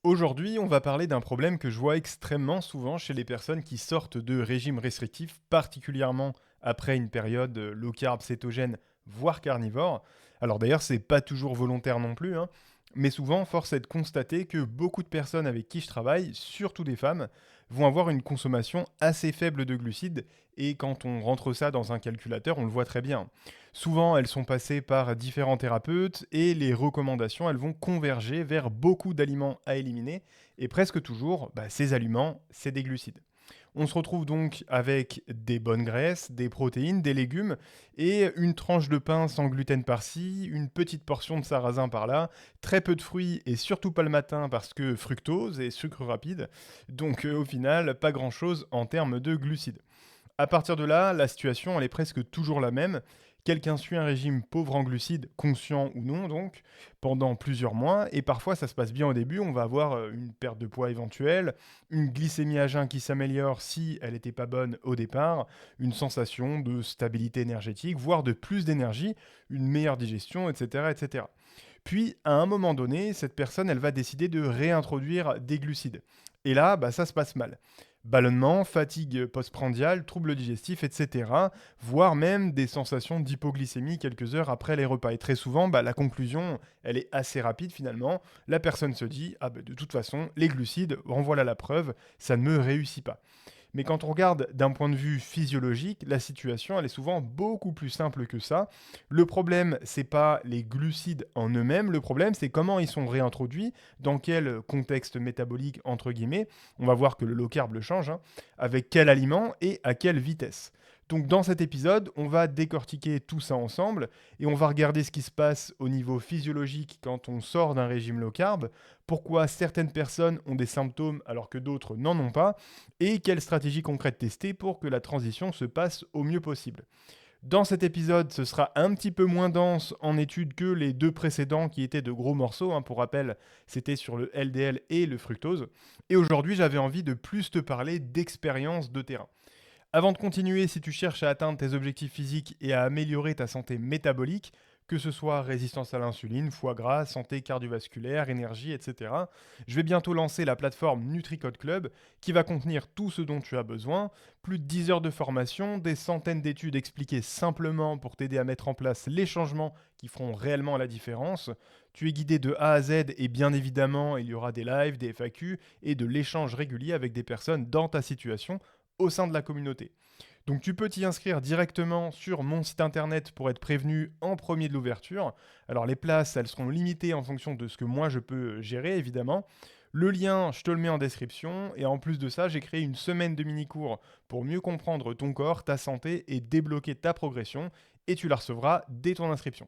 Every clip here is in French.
Aujourd'hui, on va parler d'un problème que je vois extrêmement souvent chez les personnes qui sortent de régimes restrictifs, particulièrement après une période low carb cétogène, voire carnivore. Alors d'ailleurs, c'est pas toujours volontaire non plus, hein, mais souvent, force est de constater que beaucoup de personnes avec qui je travaille, surtout des femmes, vont avoir une consommation assez faible de glucides, et quand on rentre ça dans un calculateur, on le voit très bien. Souvent, elles sont passées par différents thérapeutes et les recommandations, elles vont converger vers beaucoup d'aliments à éliminer. Et presque toujours, ces aliments, c'est des glucides. On se retrouve donc avec des bonnes graisses, des protéines, des légumes et une tranche de pain sans gluten par-ci, une petite portion de sarrasin par-là, très peu de fruits et surtout pas le matin parce que fructose et sucre rapide. Donc au final, pas grand-chose en termes de glucides. À partir de là, la situation, elle est presque toujours la même. Quelqu'un suit un régime pauvre en glucides, conscient ou non donc, pendant plusieurs mois, et parfois ça se passe bien au début, on va avoir une perte de poids éventuelle, une glycémie à jeun qui s'améliore si elle n'était pas bonne au départ, une sensation de stabilité énergétique, voire de plus d'énergie, une meilleure digestion, etc., etc. Puis, à un moment donné, cette personne, elle va décider de réintroduire des glucides. Et là, ça se passe mal. Ballonnement, fatigue postprandiale, troubles digestifs, etc. Voire même des sensations d'hypoglycémie quelques heures après les repas. Et très souvent, la conclusion, elle est assez rapide finalement. La personne se dit, de toute façon, les glucides, en voilà la preuve, ça ne me réussit pas. Mais quand on regarde d'un point de vue physiologique, la situation elle est souvent beaucoup plus simple que ça. Le problème, c'est pas les glucides en eux-mêmes, le problème c'est comment ils sont réintroduits, dans quel contexte métabolique entre guillemets. On va voir que le low carb le change, hein, avec quel aliment et à quelle vitesse. Donc dans cet épisode, on va décortiquer tout ça ensemble et on va regarder ce qui se passe au niveau physiologique quand on sort d'un régime low carb, pourquoi certaines personnes ont des symptômes alors que d'autres n'en ont pas, et quelles stratégies concrètes tester pour que la transition se passe au mieux possible. Dans cet épisode, ce sera un petit peu moins dense en études que les deux précédents qui étaient de gros morceaux. Hein, pour rappel, c'était sur le LDL et le fructose. Et aujourd'hui, j'avais envie de plus te parler d'expérience de terrain. Avant de continuer, si tu cherches à atteindre tes objectifs physiques et à améliorer ta santé métabolique, que ce soit résistance à l'insuline, foie gras, santé cardiovasculaire, énergie, etc., je vais bientôt lancer la plateforme NutriCode Club qui va contenir tout ce dont tu as besoin, plus de 10 heures de formation, des centaines d'études expliquées simplement pour t'aider à mettre en place les changements qui feront réellement la différence. Tu es guidé de A à Z et bien évidemment, il y aura des lives, des FAQ et de l'échange régulier avec des personnes dans ta situation au sein de la communauté. Donc tu peux t'y inscrire directement sur mon site internet pour être prévenu en premier de l'ouverture. Alors les places, elles seront limitées en fonction de ce que moi je peux gérer évidemment. Le lien, je te le mets en description. Et en plus de ça, j'ai créé une semaine de mini-cours pour mieux comprendre ton corps, ta santé et débloquer ta progression. Et tu la recevras dès ton inscription.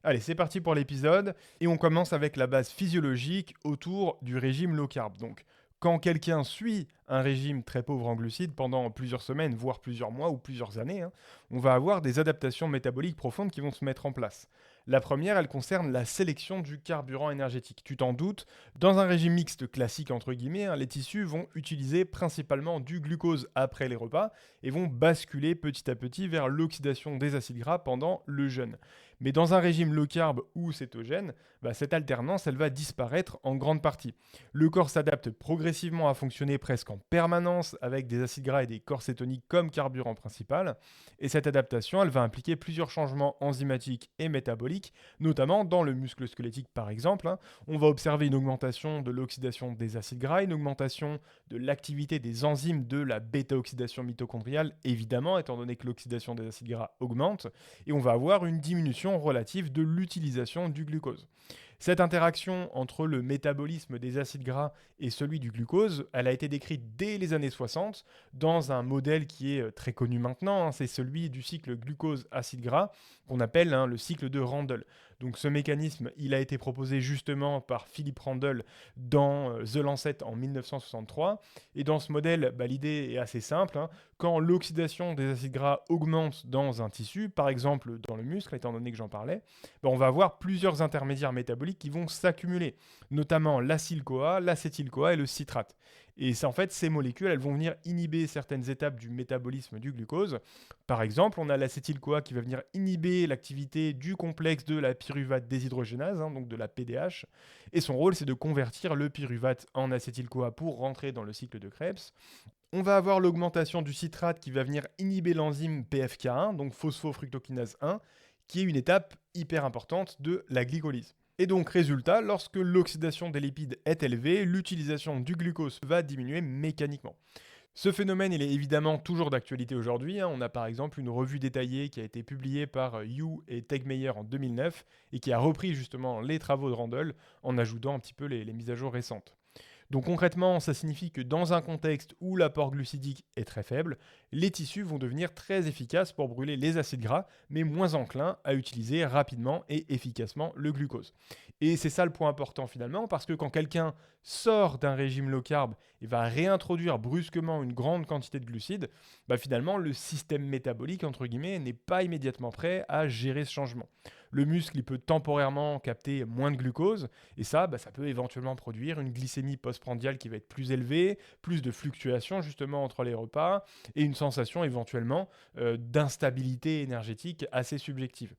Allez, c'est parti pour l'épisode. Et on commence avec la base physiologique autour du régime low carb. Donc, quand quelqu'un suit un régime très pauvre en glucides pendant plusieurs semaines, voire plusieurs mois ou plusieurs années, hein, on va avoir des adaptations métaboliques profondes qui vont se mettre en place. La première, elle concerne la sélection du carburant énergétique. Tu t'en doutes, dans un régime mixte classique, entre guillemets, hein, les tissus vont utiliser principalement du glucose après les repas et vont basculer petit à petit vers l'oxydation des acides gras pendant le jeûne. Mais dans un régime low carb ou cétogène, cette alternance, elle va disparaître en grande partie. Le corps s'adapte progressivement à fonctionner presque en permanence avec des acides gras et des corps cétoniques comme carburant principal. Et cette adaptation, elle va impliquer plusieurs changements enzymatiques et métaboliques, notamment dans le muscle squelettique par exemple. Hein. On va observer une augmentation de l'oxydation des acides gras, une augmentation de l'activité des enzymes de la bêta-oxydation mitochondriale, évidemment, étant donné que l'oxydation des acides gras augmente, et on va avoir une diminution relative de l'utilisation du glucose. Cette interaction entre le métabolisme des acides gras et celui du glucose, elle a été décrite dès les années 60 dans un modèle qui est très connu maintenant, hein, c'est celui du cycle glucose-acide gras qu'on appelle le cycle de Randle. Donc ce mécanisme, il a été proposé justement par Philip Randle dans The Lancet en 1963. Et dans ce modèle, l'idée est assez simple. Hein. Quand l'oxydation des acides gras augmente dans un tissu, par exemple dans le muscle, étant donné que j'en parlais, on va avoir plusieurs intermédiaires métaboliques métaboliques qui vont s'accumuler, notamment l'acyle-CoA, l'acétyl-CoA et le citrate. Et c'est en fait ces molécules, elles vont venir inhiber certaines étapes du métabolisme du glucose. Par exemple, on a l'acétyl-CoA qui va venir inhiber l'activité du complexe de la pyruvate déshydrogénase, donc de la PDH. Et son rôle, c'est de convertir le pyruvate en acétyl-CoA pour rentrer dans le cycle de Krebs. On va avoir l'augmentation du citrate qui va venir inhiber l'enzyme PFK1, donc phosphofructokinase 1, qui est une étape hyper importante de la glycolyse. Et donc, résultat, lorsque l'oxydation des lipides est élevée, l'utilisation du glucose va diminuer mécaniquement. Ce phénomène, il est évidemment toujours d'actualité aujourd'hui. On a par exemple une revue détaillée qui a été publiée par Yu et Tegmeyer en 2009 et qui a repris justement les travaux de Randle en ajoutant un petit peu les mises à jour récentes. Donc concrètement, ça signifie que dans un contexte où l'apport glucidique est très faible, les tissus vont devenir très efficaces pour brûler les acides gras, mais moins enclins à utiliser rapidement et efficacement le glucose. Et c'est ça le point important finalement, parce que quand quelqu'un sort d'un régime low carb et va réintroduire brusquement une grande quantité de glucides, finalement le système métabolique entre guillemets n'est pas immédiatement prêt à gérer ce changement. Le muscle il peut temporairement capter moins de glucose et ça peut éventuellement produire une glycémie postprandiale qui va être plus élevée, plus de fluctuations justement entre les repas et une sensation éventuellement d'instabilité énergétique assez subjective.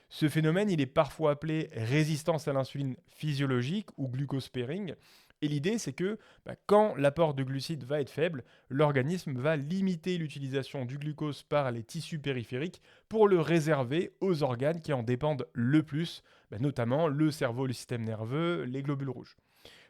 Ce phénomène, il est parfois appelé résistance à l'insuline physiologique ou glucose-sparing. Et l'idée, c'est que quand l'apport de glucides va être faible, l'organisme va limiter l'utilisation du glucose par les tissus périphériques pour le réserver aux organes qui en dépendent le plus, notamment le cerveau, le système nerveux, les globules rouges.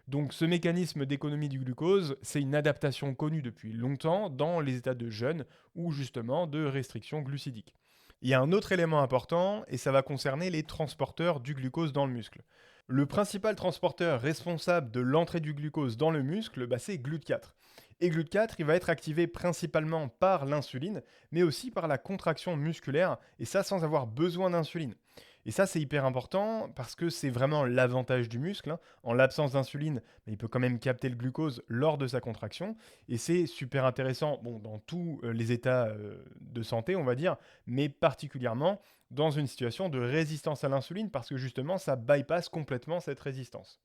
Donc ce mécanisme d'économie du glucose, c'est une adaptation connue depuis longtemps dans les états de jeûne ou justement de restriction glucidique. Il y a un autre élément important et ça va concerner les transporteurs du glucose dans le muscle. Le principal transporteur responsable de l'entrée du glucose dans le muscle, c'est GLUT4. Et GLUT4, il va être activé principalement par l'insuline, mais aussi par la contraction musculaire, et ça sans avoir besoin d'insuline. Et ça, c'est hyper important parce que c'est vraiment l'avantage du muscle. En l'absence d'insuline, il peut quand même capter le glucose lors de sa contraction. Et c'est super intéressant dans tous les états de santé, on va dire, mais particulièrement dans une situation de résistance à l'insuline parce que justement, ça bypasse complètement cette résistance.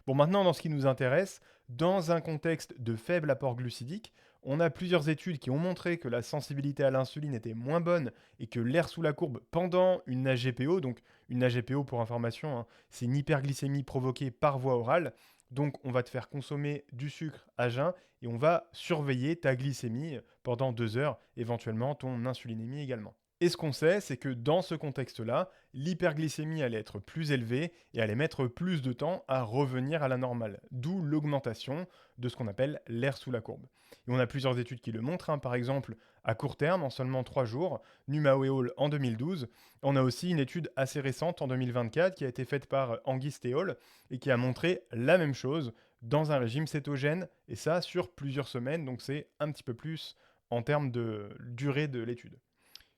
Bon, maintenant, dans ce qui nous intéresse, dans un contexte de faible apport glucidique, on a plusieurs études qui ont montré que la sensibilité à l'insuline était moins bonne et que l'air sous la courbe pendant une AGPO, donc une AGPO pour information, c'est une hyperglycémie provoquée par voie orale. Donc on va te faire consommer du sucre à jeun et on va surveiller ta glycémie pendant 2 heures, éventuellement ton insulinémie également. Et ce qu'on sait, c'est que dans ce contexte-là, l'hyperglycémie allait être plus élevée et allait mettre plus de temps à revenir à la normale, d'où l'augmentation de ce qu'on appelle l'air sous la courbe. Et on a plusieurs études qui le montrent, par exemple à court terme, en seulement 3 jours, Numao et Hall en 2012. On a aussi une étude assez récente en 2024 qui a été faite par Anguiste et Hall et qui a montré la même chose dans un régime cétogène, et ça sur plusieurs semaines, donc c'est un petit peu plus en termes de durée de l'étude.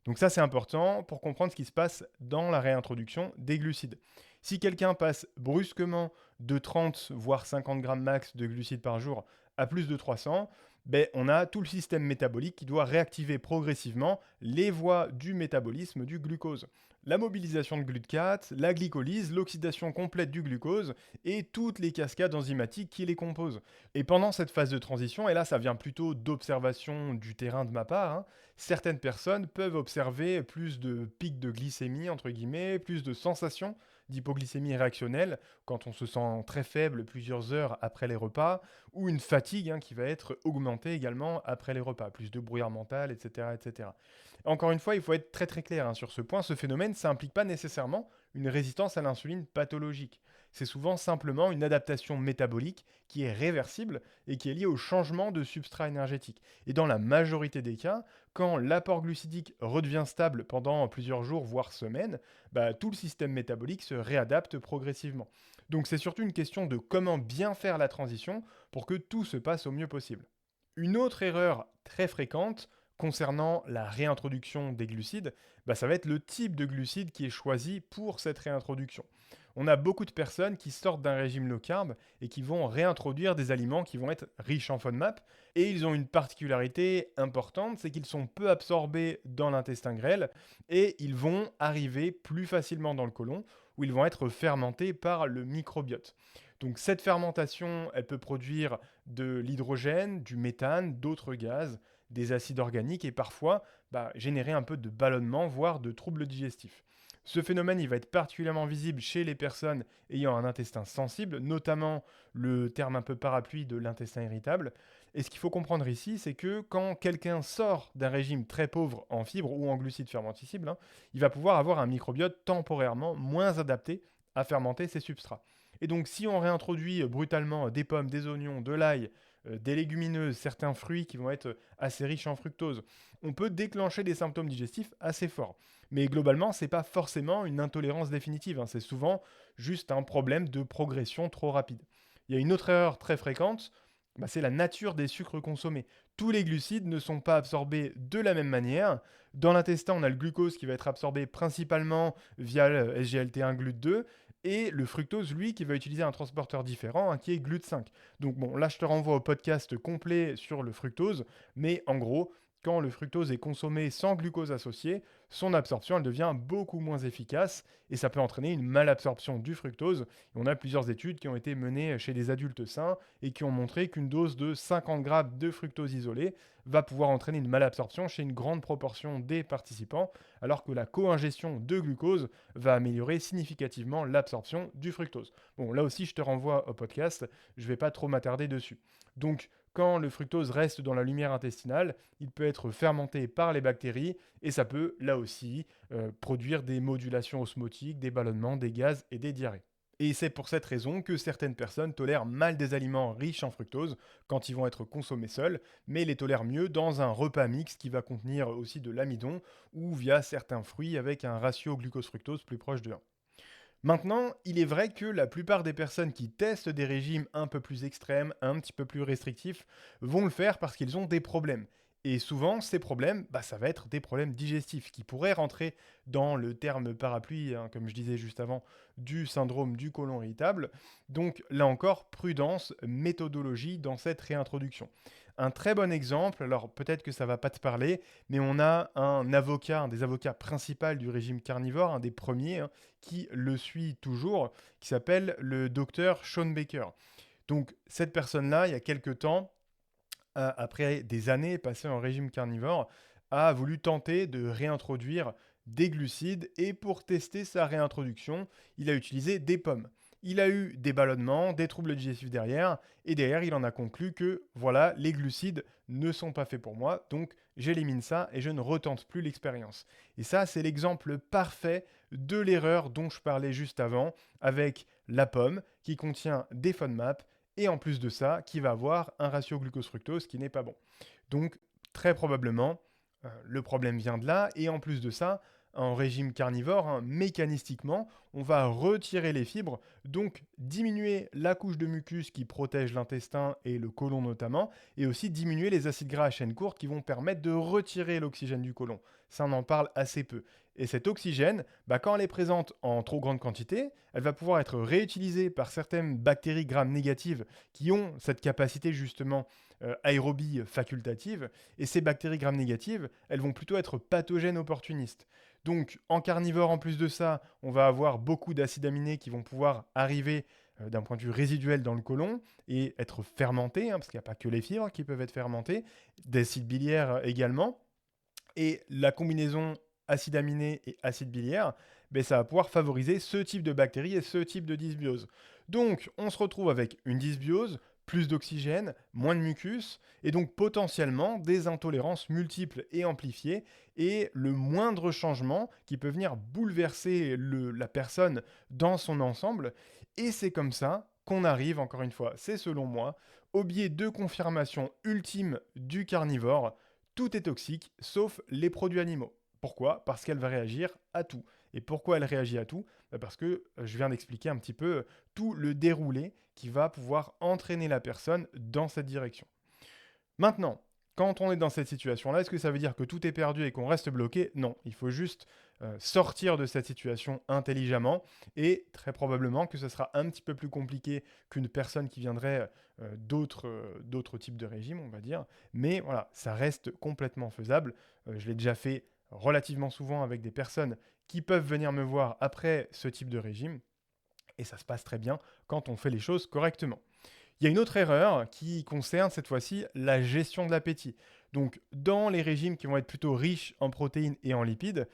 Donc ça, c'est important pour comprendre ce qui se passe dans la réintroduction des glucides. Si quelqu'un passe brusquement de 30 voire 50 grammes max de glucides par jour à plus de 300, on a tout le système métabolique qui doit réactiver progressivement les voies du métabolisme du glucose. La mobilisation de GLUT4, la glycolyse, l'oxydation complète du glucose et toutes les cascades enzymatiques qui les composent. Et pendant cette phase de transition, et là ça vient plutôt d'observation du terrain de ma part, certaines personnes peuvent observer plus de pics de glycémie, entre guillemets, plus de sensations d'hypoglycémie réactionnelle quand on se sent très faible plusieurs heures après les repas, ou une fatigue qui va être augmentée également après les repas, plus de brouillard mental, etc. etc. Encore une fois, il faut être très très clair sur ce point, ce phénomène, ça n'implique pas nécessairement une résistance à l'insuline pathologique. C'est souvent simplement une adaptation métabolique qui est réversible et qui est liée au changement de substrat énergétique. Et dans la majorité des cas, quand l'apport glucidique redevient stable pendant plusieurs jours, voire semaines, tout le système métabolique se réadapte progressivement. Donc c'est surtout une question de comment bien faire la transition pour que tout se passe au mieux possible. Une autre erreur très fréquente concernant la réintroduction des glucides, ça va être le type de glucides qui est choisi pour cette réintroduction. On a beaucoup de personnes qui sortent d'un régime low carb et qui vont réintroduire des aliments qui vont être riches en FODMAP, et ils ont une particularité importante, c'est qu'ils sont peu absorbés dans l'intestin grêle et ils vont arriver plus facilement dans le côlon, où ils vont être fermentés par le microbiote. Donc cette fermentation, elle peut produire de l'hydrogène, du méthane, d'autres gaz, des acides organiques et parfois générer un peu de ballonnement, voire de troubles digestifs. Ce phénomène, il va être particulièrement visible chez les personnes ayant un intestin sensible, notamment le terme un peu parapluie de l'intestin irritable. Et ce qu'il faut comprendre ici, c'est que quand quelqu'un sort d'un régime très pauvre en fibres ou en glucides fermentescibles, il va pouvoir avoir un microbiote temporairement moins adapté à fermenter ces substrats. Et donc si on réintroduit brutalement des pommes, des oignons, de l'ail, des légumineuses, certains fruits qui vont être assez riches en fructose, on peut déclencher des symptômes digestifs assez forts. Mais globalement, ce n'est pas forcément une intolérance définitive, c'est souvent juste un problème de progression trop rapide. Il y a une autre erreur très fréquente, c'est la nature des sucres consommés. Tous les glucides ne sont pas absorbés de la même manière. Dans l'intestin, on a le glucose qui va être absorbé principalement via le SGLT1 GLUT2 et le fructose, lui, qui va utiliser un transporteur différent, qui est GLUT5. Donc bon, là, je te renvoie au podcast complet sur le fructose, mais en gros, quand le fructose est consommé sans glucose associé, son absorption elle devient beaucoup moins efficace et ça peut entraîner une malabsorption du fructose. Et on a plusieurs études qui ont été menées chez des adultes sains et qui ont montré qu'une dose de 50 grammes de fructose isolé va pouvoir entraîner une malabsorption chez une grande proportion des participants, alors que la co-ingestion de glucose va améliorer significativement l'absorption du fructose. Bon, là aussi, je te renvoie au podcast, je ne vais pas trop m'attarder dessus. Donc, quand le fructose reste dans la lumière intestinale, il peut être fermenté par les bactéries et ça peut, là aussi, produire des modulations osmotiques, des ballonnements, des gaz et des diarrhées. Et c'est pour cette raison que certaines personnes tolèrent mal des aliments riches en fructose quand ils vont être consommés seuls, mais les tolèrent mieux dans un repas mixte qui va contenir aussi de l'amidon ou via certains fruits avec un ratio glucose-fructose plus proche de 1. Maintenant, il est vrai que la plupart des personnes qui testent des régimes un peu plus extrêmes, un petit peu plus restrictifs, vont le faire parce qu'ils ont des problèmes. Et souvent, ces problèmes, ça va être des problèmes digestifs qui pourraient rentrer dans le terme parapluie, comme je disais juste avant, du syndrome du côlon irritable. Donc là encore, prudence, méthodologie dans cette réintroduction. Un très bon exemple, alors peut-être que ça va pas te parler, mais on a un avocat, un des avocats principaux du régime carnivore, un des premiers, qui le suit toujours, qui s'appelle le docteur Sean Baker. Donc cette personne-là, il y a quelques temps, après des années passées en régime carnivore, a voulu tenter de réintroduire des glucides et pour tester sa réintroduction, il a utilisé des pommes. Il a eu des ballonnements, des troubles digestifs derrière, et derrière, il en a conclu que voilà, les glucides ne sont pas faits pour moi, donc j'élimine ça et je ne retente plus l'expérience. Et ça, c'est l'exemple parfait de l'erreur dont je parlais juste avant, avec la pomme qui contient des FODMAP et en plus de ça, qui va avoir un ratio glucose-fructose qui n'est pas bon. Donc, très probablement, le problème vient de là, et en plus de ça, en régime carnivore, mécanistiquement, on va retirer les fibres, donc diminuer la couche de mucus qui protège l'intestin et le côlon notamment, et aussi diminuer les acides gras à chaîne courte qui vont permettre de retirer l'oxygène du côlon. Ça, on en parle assez peu. Et cet oxygène, quand elle est présente en trop grande quantité, elle va pouvoir être réutilisée par certaines bactéries gram négatives qui ont cette capacité justement aérobie facultative. Et ces bactéries gram négatives, elles vont plutôt être pathogènes opportunistes. Donc en carnivore, en plus de ça, on va avoir beaucoup d'acides aminés qui vont pouvoir arriver d'un point de vue résiduel dans le côlon et être fermentés, parce qu'il n'y a pas que les fibres qui peuvent être fermentées, d'acides biliaires également. Et la combinaison acide aminé et acide biliaire, ça va pouvoir favoriser ce type de bactéries et ce type de dysbiose. Donc, on se retrouve avec une dysbiose, plus d'oxygène, moins de mucus, et donc potentiellement des intolérances multiples et amplifiées, et le moindre changement qui peut venir bouleverser la personne dans son ensemble. Et c'est comme ça qu'on arrive, encore une fois, c'est selon moi, au biais de confirmation ultime du carnivore. Tout est toxique, sauf les produits animaux. Pourquoi? Parce qu'elle va réagir à tout. Et pourquoi elle réagit à tout? Parce que je viens d'expliquer un petit peu tout le déroulé qui va pouvoir entraîner la personne dans cette direction. Maintenant, quand on est dans cette situation-là, est-ce que ça veut dire que tout est perdu et qu'on reste bloqué? Non, il faut juste sortir de cette situation intelligemment et très probablement que ce sera un petit peu plus compliqué qu'une personne qui viendrait d'autres types de régimes, on va dire. Mais voilà, ça reste complètement faisable. Je l'ai déjà fait relativement souvent avec des personnes qui peuvent venir me voir après ce type de régime, et ça se passe très bien quand on fait les choses correctement. Il y a une autre erreur qui concerne cette fois-ci la gestion de l'appétit. Donc, dans les régimes qui vont être plutôt riches en protéines et en lipides,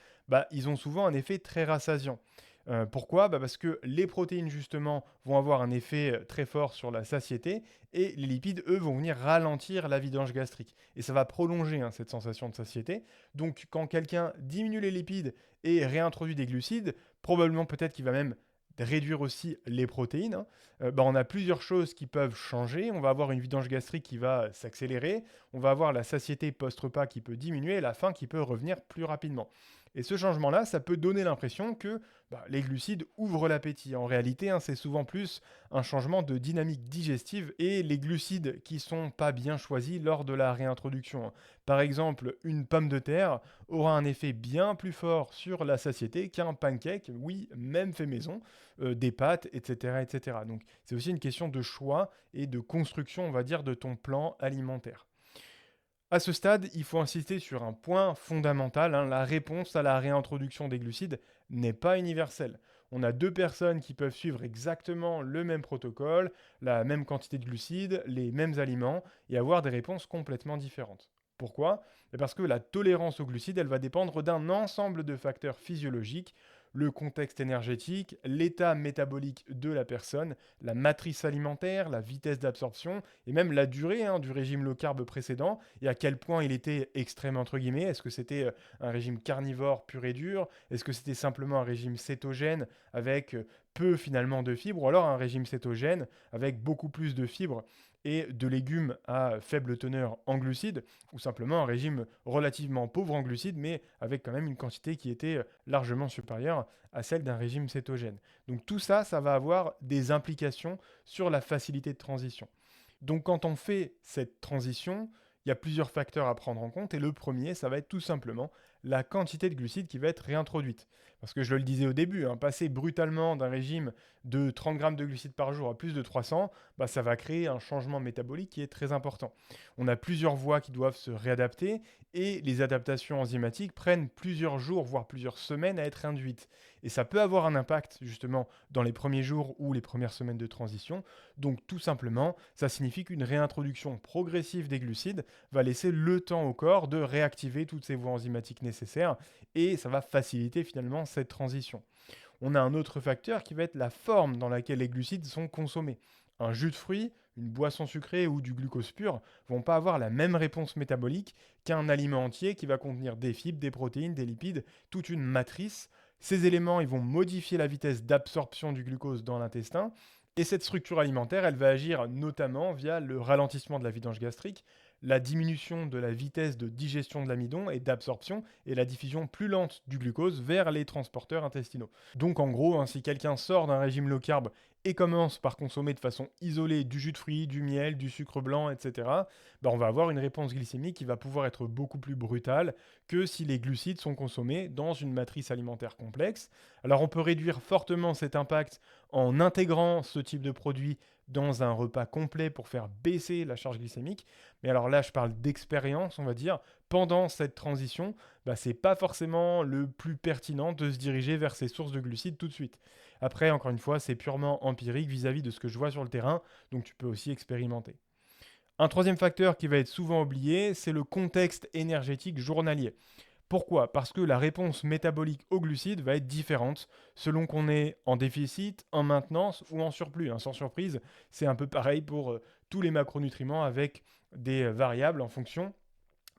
ils ont souvent un effet très rassasiant. Pourquoi? Parce que les protéines, justement, vont avoir un effet très fort sur la satiété et les lipides, eux, vont venir ralentir la vidange gastrique. Et ça va prolonger cette sensation de satiété. Donc, quand quelqu'un diminue les lipides et réintroduit des glucides, probablement peut-être qu'il va même réduire aussi les protéines, hein. On a plusieurs choses qui peuvent changer. On va avoir une vidange gastrique qui va s'accélérer, on va avoir la satiété post-repas qui peut diminuer et la faim qui peut revenir plus rapidement. Et ce changement-là, ça peut donner l'impression que les glucides ouvrent l'appétit. En réalité, c'est souvent plus un changement de dynamique digestive et les glucides qui sont pas bien choisis lors de la réintroduction. Par exemple, une pomme de terre aura un effet bien plus fort sur la satiété qu'un pancake, oui, même fait maison, des pâtes, etc., etc. Donc c'est aussi une question de choix et de construction, on va dire, de ton plan alimentaire. À ce stade, il faut insister sur un point fondamental, la réponse à la réintroduction des glucides n'est pas universelle. On a deux personnes qui peuvent suivre exactement le même protocole, la même quantité de glucides, les mêmes aliments, et avoir des réponses complètement différentes. Pourquoi? Parce que la tolérance aux glucides, elle va dépendre d'un ensemble de facteurs physiologiques, le contexte énergétique, l'état métabolique de la personne, la matrice alimentaire, la vitesse d'absorption et même la durée du régime low carb précédent et à quel point il était extrême entre guillemets. Est-ce que c'était un régime carnivore pur et dur? Est-ce que c'était simplement un régime cétogène avec peu finalement de fibres ou alors un régime cétogène avec beaucoup plus de fibres et de légumes à faible teneur en glucides, ou simplement un régime relativement pauvre en glucides, mais avec quand même une quantité qui était largement supérieure à celle d'un régime cétogène. Donc tout ça, ça va avoir des implications sur la facilité de transition. Donc quand on fait cette transition, il y a plusieurs facteurs à prendre en compte, et le premier, ça va être tout simplement la quantité de glucides qui va être réintroduite. Parce que je le disais au début, passer brutalement d'un régime de 30 grammes de glucides par jour à plus de 300, ça va créer un changement métabolique qui est très important. On a plusieurs voies qui doivent se réadapter, et les adaptations enzymatiques prennent plusieurs jours, voire plusieurs semaines à être induites. Et ça peut avoir un impact justement dans les premiers jours ou les premières semaines de transition. Donc tout simplement, ça signifie qu'une réintroduction progressive des glucides va laisser le temps au corps de réactiver toutes ces voies enzymatiques nécessaires et ça va faciliter finalement cette transition. On a un autre facteur qui va être la forme dans laquelle les glucides sont consommés. Un jus de fruits, une boisson sucrée ou du glucose pur vont pas avoir la même réponse métabolique qu'un aliment entier qui va contenir des fibres, des protéines, des lipides, toute une matrice. Ces éléments, ils vont modifier la vitesse d'absorption du glucose dans l'intestin. Et cette structure alimentaire, elle va agir notamment via le ralentissement de la vidange gastrique, la diminution de la vitesse de digestion de l'amidon et d'absorption et la diffusion plus lente du glucose vers les transporteurs intestinaux. Donc en gros, si quelqu'un sort d'un régime low carb et commence par consommer de façon isolée du jus de fruits, du miel, du sucre blanc, etc., on va avoir une réponse glycémique qui va pouvoir être beaucoup plus brutale que si les glucides sont consommés dans une matrice alimentaire complexe. Alors on peut réduire fortement cet impact en intégrant ce type de produit dans un repas complet pour faire baisser la charge glycémique. Mais alors là, je parle d'expérience, on va dire. Pendant cette transition, c'est pas forcément le plus pertinent de se diriger vers ces sources de glucides tout de suite. Après, encore une fois, c'est purement empirique vis-à-vis de ce que je vois sur le terrain, donc tu peux aussi expérimenter. Un troisième facteur qui va être souvent oublié, c'est le contexte énergétique journalier. Pourquoi? Parce que la réponse métabolique aux glucides va être différente selon qu'on est en déficit, en maintenance ou en surplus. Sans surprise, c'est un peu pareil pour tous les macronutriments avec des variables en fonction.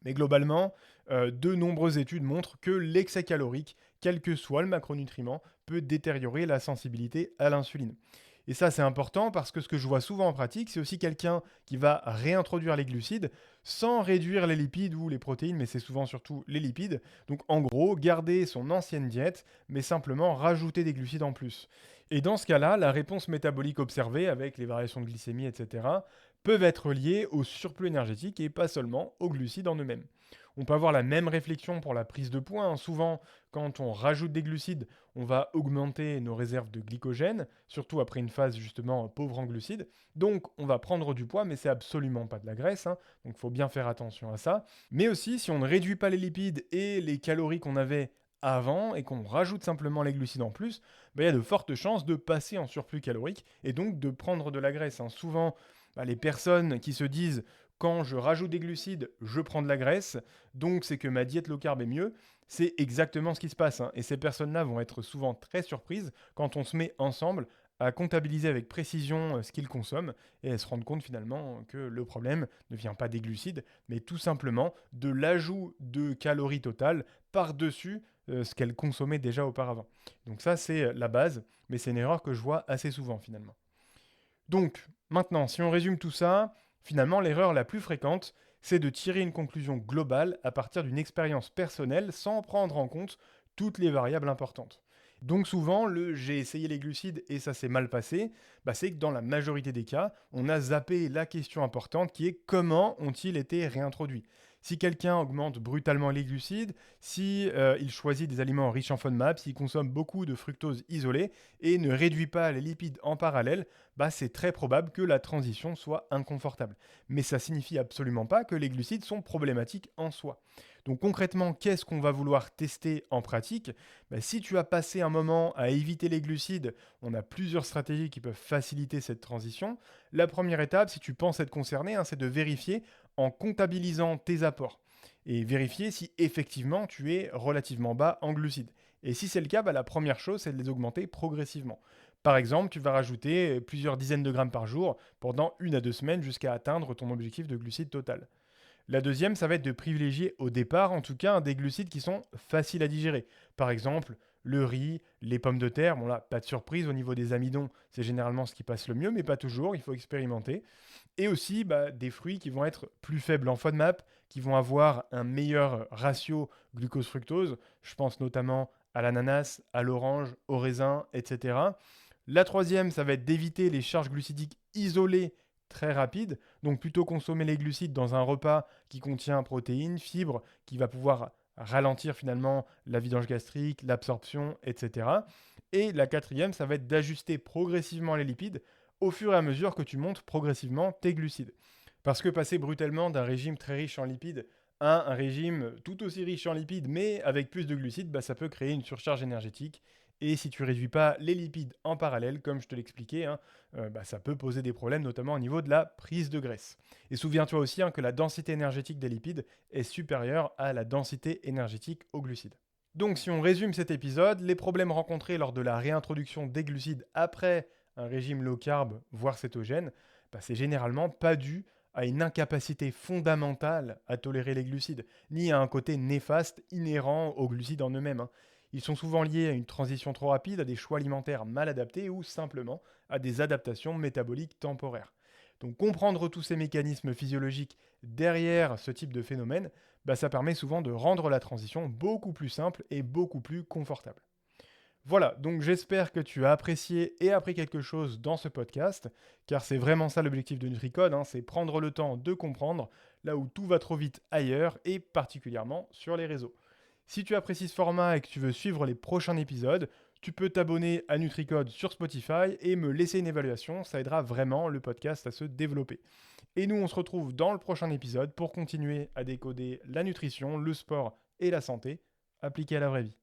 Mais globalement, de nombreuses études montrent que l'excès calorique, quel que soit le macronutriment, peut détériorer la sensibilité à l'insuline. Et ça, c'est important parce que ce que je vois souvent en pratique, c'est aussi quelqu'un qui va réintroduire les glucides sans réduire les lipides ou les protéines, mais c'est souvent surtout les lipides. Donc en gros, garder son ancienne diète, mais simplement rajouter des glucides en plus. Et dans ce cas-là, la réponse métabolique observée avec les variations de glycémie, etc., peuvent être liées au surplus énergétique et pas seulement aux glucides en eux-mêmes. On peut avoir la même réflexion pour la prise de poids. Souvent, quand on rajoute des glucides, on va augmenter nos réserves de glycogène, surtout après une phase justement pauvre en glucides. Donc, on va prendre du poids, mais c'est absolument pas de la graisse. Donc, il faut bien faire attention à ça. Mais aussi, si on ne réduit pas les lipides et les calories qu'on avait avant et qu'on rajoute simplement les glucides en plus, il y a de fortes chances de passer en surplus calorique et donc de prendre de la graisse, hein. Souvent, les personnes qui se disent quand je rajoute des glucides, je prends de la graisse, donc c'est que ma diète low carb est mieux, c'est exactement ce qui se passe, hein. Et ces personnes-là vont être souvent très surprises quand on se met ensemble à comptabiliser avec précision ce qu'ils consomment et elles se rendent compte finalement que le problème ne vient pas des glucides, mais tout simplement de l'ajout de calories totales par-dessus ce qu'elles consommaient déjà auparavant. Donc ça, c'est la base, mais c'est une erreur que je vois assez souvent finalement. Donc, maintenant, si on résume tout ça, finalement, l'erreur la plus fréquente, c'est de tirer une conclusion globale à partir d'une expérience personnelle sans prendre en compte toutes les variables importantes. Donc souvent, le j'ai essayé les glucides et ça s'est mal passé, c'est que dans la majorité des cas, on a zappé la question importante qui est comment ont-ils été réintroduits. Si quelqu'un augmente brutalement les glucides, si il choisit des aliments riches en FODMAP, s'il consomme beaucoup de fructose isolée et ne réduit pas les lipides en parallèle, c'est très probable que la transition soit inconfortable. Mais ça signifie absolument pas que les glucides sont problématiques en soi. Donc concrètement, qu'est-ce qu'on va vouloir tester en pratique? Si tu as passé un moment à éviter les glucides, on a plusieurs stratégies qui peuvent faciliter cette transition. La première étape, si tu penses être concerné, c'est de vérifier en comptabilisant tes apports et vérifier si effectivement tu es relativement bas en glucides. Et si c'est le cas, la première chose, c'est de les augmenter progressivement. Par exemple, tu vas rajouter plusieurs dizaines de grammes par jour pendant 1 à 2 semaines jusqu'à atteindre ton objectif de glucides total. La deuxième, ça va être de privilégier au départ, en tout cas, des glucides qui sont faciles à digérer. Par exemple, le riz, les pommes de terre. Bon là, pas de surprise au niveau des amidons, c'est généralement ce qui passe le mieux, mais pas toujours, il faut expérimenter. Et aussi des fruits qui vont être plus faibles en FODMAP, qui vont avoir un meilleur ratio glucose-fructose. Je pense notamment à l'ananas, à l'orange, au raisin, etc. La troisième, ça va être d'éviter les charges glucidiques isolées très rapides. Donc plutôt consommer les glucides dans un repas qui contient protéines, fibres, qui va pouvoir ralentir finalement la vidange gastrique, l'absorption, etc. Et la quatrième, ça va être d'ajuster progressivement les lipides au fur et à mesure que tu montes progressivement tes glucides. Parce que passer brutalement d'un régime très riche en lipides à un régime tout aussi riche en lipides mais avec plus de glucides, ça peut créer une surcharge énergétique. Et si tu ne réduis pas les lipides en parallèle, comme je te l'expliquais, ça peut poser des problèmes, notamment au niveau de la prise de graisse. Et souviens-toi aussi que la densité énergétique des lipides est supérieure à la densité énergétique aux glucides. Donc si on résume cet épisode, les problèmes rencontrés lors de la réintroduction des glucides après un régime low carb, voire cétogène, c'est généralement pas dû à une incapacité fondamentale à tolérer les glucides, ni à un côté néfaste inhérent aux glucides en eux-mêmes, hein. Ils sont souvent liés à une transition trop rapide, à des choix alimentaires mal adaptés ou simplement à des adaptations métaboliques temporaires. Donc comprendre tous ces mécanismes physiologiques derrière ce type de phénomène, ça permet souvent de rendre la transition beaucoup plus simple et beaucoup plus confortable. Voilà, donc j'espère que tu as apprécié et appris quelque chose dans ce podcast, car c'est vraiment ça l'objectif de NutriCode, c'est prendre le temps de comprendre là où tout va trop vite ailleurs et particulièrement sur les réseaux. Si tu apprécies ce format et que tu veux suivre les prochains épisodes, tu peux t'abonner à NutriCode sur Spotify et me laisser une évaluation, ça aidera vraiment le podcast à se développer. Et nous, on se retrouve dans le prochain épisode pour continuer à décoder la nutrition, le sport et la santé appliqués à la vraie vie.